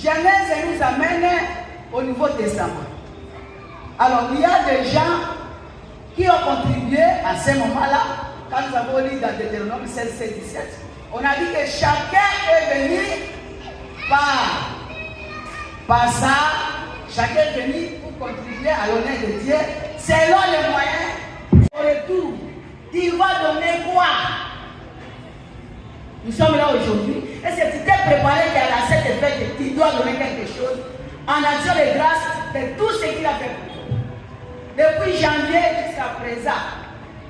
Genèse nous amène au Nouveau Testament. Alors, il y a des gens qui ont contribué à ce moment-là, quand nous avons lu dans Deutéronome 16, 17, on a dit que chacun est venu par ça, chacun est venu pour contribuer à l'honneur de Dieu, selon les moyens. Au retour, tu vas donner quoi? Nous sommes là aujourd'hui. Et si tu t'es préparé qu'à cette fête, tu dois donner quelque chose en action de grâce de tout ce qu'il a fait pour toi. Depuis janvier jusqu'à présent,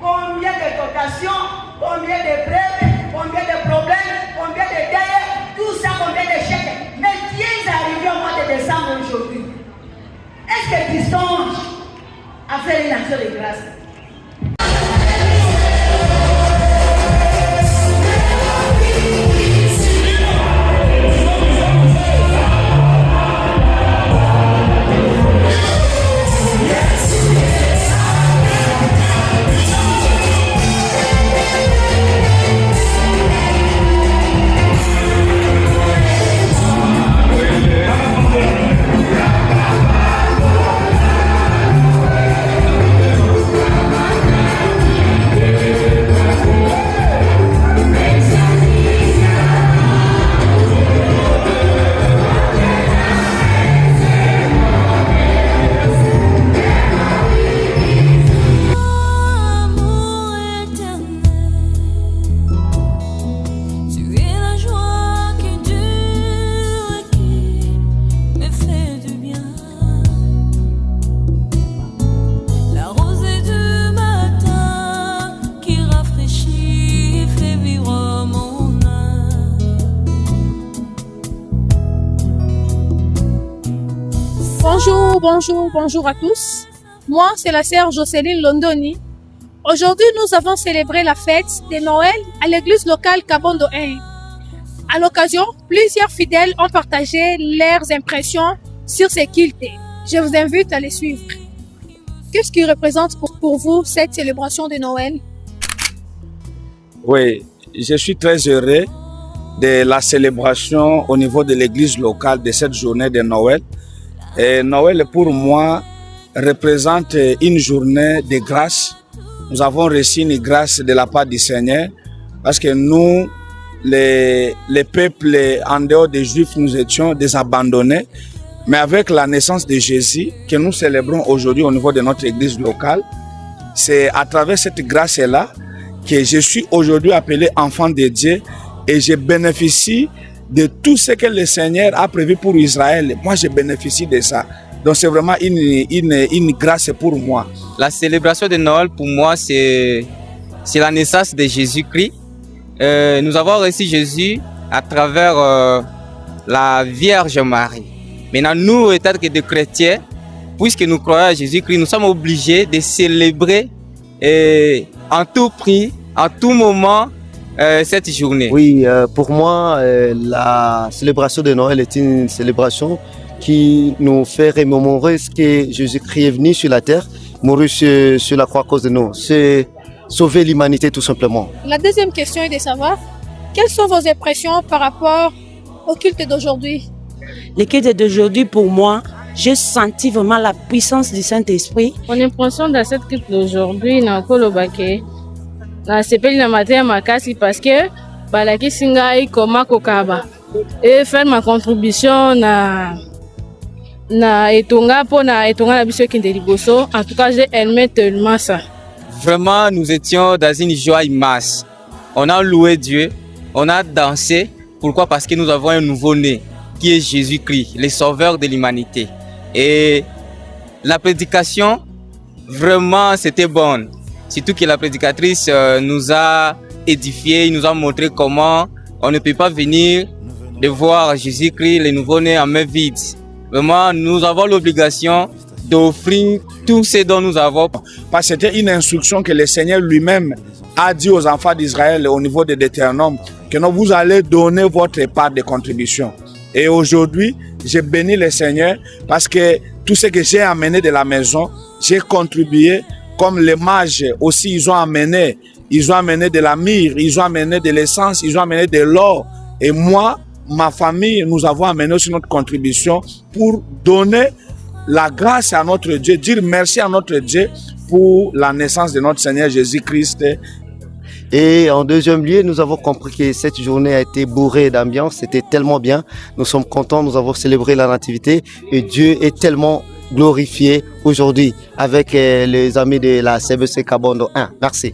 combien de tentations, combien de prêts, combien de problèmes, combien de deuils, tout ça, combien d'échecs. Mais Dieu est arrivé au mois de décembre aujourd'hui. Est-ce que tu songes à faire une action de grâce? Bonjour à tous. Moi, c'est la sœur Jocelyne Londoni. Aujourd'hui, nous avons célébré la fête de Noël à l'église locale Kabondo 1. À l'occasion, plusieurs fidèles ont partagé leurs impressions sur ce culte. Je vous invite à les suivre. Qu'est-ce qui représente pour vous cette célébration de Noël? Oui, je suis très heureux de la célébration au niveau de l'église locale de cette journée de Noël. Et Noël, pour moi, représente une journée de grâce. Nous avons reçu une grâce de la part du Seigneur parce que nous, les peuples en dehors des Juifs, nous étions des abandonnés. Mais avec la naissance de Jésus que nous célébrons aujourd'hui au niveau de notre église locale, c'est à travers cette grâce-là que je suis aujourd'hui appelé enfant de Dieu et je bénéficie de tout ce que le Seigneur a prévu pour Israël. Moi, je bénéficie de ça. Donc, c'est vraiment une grâce pour moi. La célébration de Noël, pour moi, c'est la naissance de Jésus-Christ. Nous avons reçu Jésus à travers la Vierge Marie. Maintenant, nous, étant que des chrétiens, puisque nous croyons à Jésus-Christ, nous sommes obligés de célébrer en tout prix, en tout moment, cette journée. Oui, pour moi, la célébration de Noël est une célébration qui nous fait remémorer ce que Jésus-Christ est venu sur la terre, mourir sur la croix à cause de nous. C'est sauver l'humanité tout simplement. La deuxième question est de savoir, quelles sont vos impressions par rapport au culte d'aujourd'hui? Le culte d'aujourd'hui, pour moi, j'ai senti vraiment la puissance du Saint-Esprit. Mon impression dans cette culte d'aujourd'hui, c'est pas une matière makasi parce que balaki singa ikoma kokaba et faire ma contribution na etonga na biso kinde liboso. En tout cas, j'ai aimé tellement ça. Vraiment, nous étions dans une joie immense. On a loué Dieu, on a dansé. Pourquoi? Parce que nous avons un nouveau-né qui est Jésus-Christ, le sauveur de l'humanité. Et la prédication, vraiment, c'était bonne. Surtout que la prédicatrice nous a édifié, nous a montré comment on ne peut pas venir de voir Jésus-Christ, le nouveau-né, en main vide. Vraiment, nous avons l'obligation d'offrir tout ce dont nous avons. Parce que c'était une instruction que le Seigneur lui-même a dit aux enfants d'Israël au niveau de Deutéronome, que vous allez donner votre part de contribution. Et aujourd'hui, j'ai béni le Seigneur parce que tout ce que j'ai amené de la maison, j'ai contribué. Comme les mages aussi, ils ont amené de la myrrhe, ils ont amené de l'essence, ils ont amené de l'or. Et moi, ma famille, nous avons amené aussi notre contribution pour donner la grâce à notre Dieu, dire merci à notre Dieu pour la naissance de notre Seigneur Jésus-Christ. Et en deuxième lieu, nous avons compris que cette journée a été bourrée d'ambiance. C'était tellement bien. Nous sommes contents, nous avons célébré la nativité et Dieu est tellement glorifié aujourd'hui avec les amis de la CBC Kabondo 1. Merci.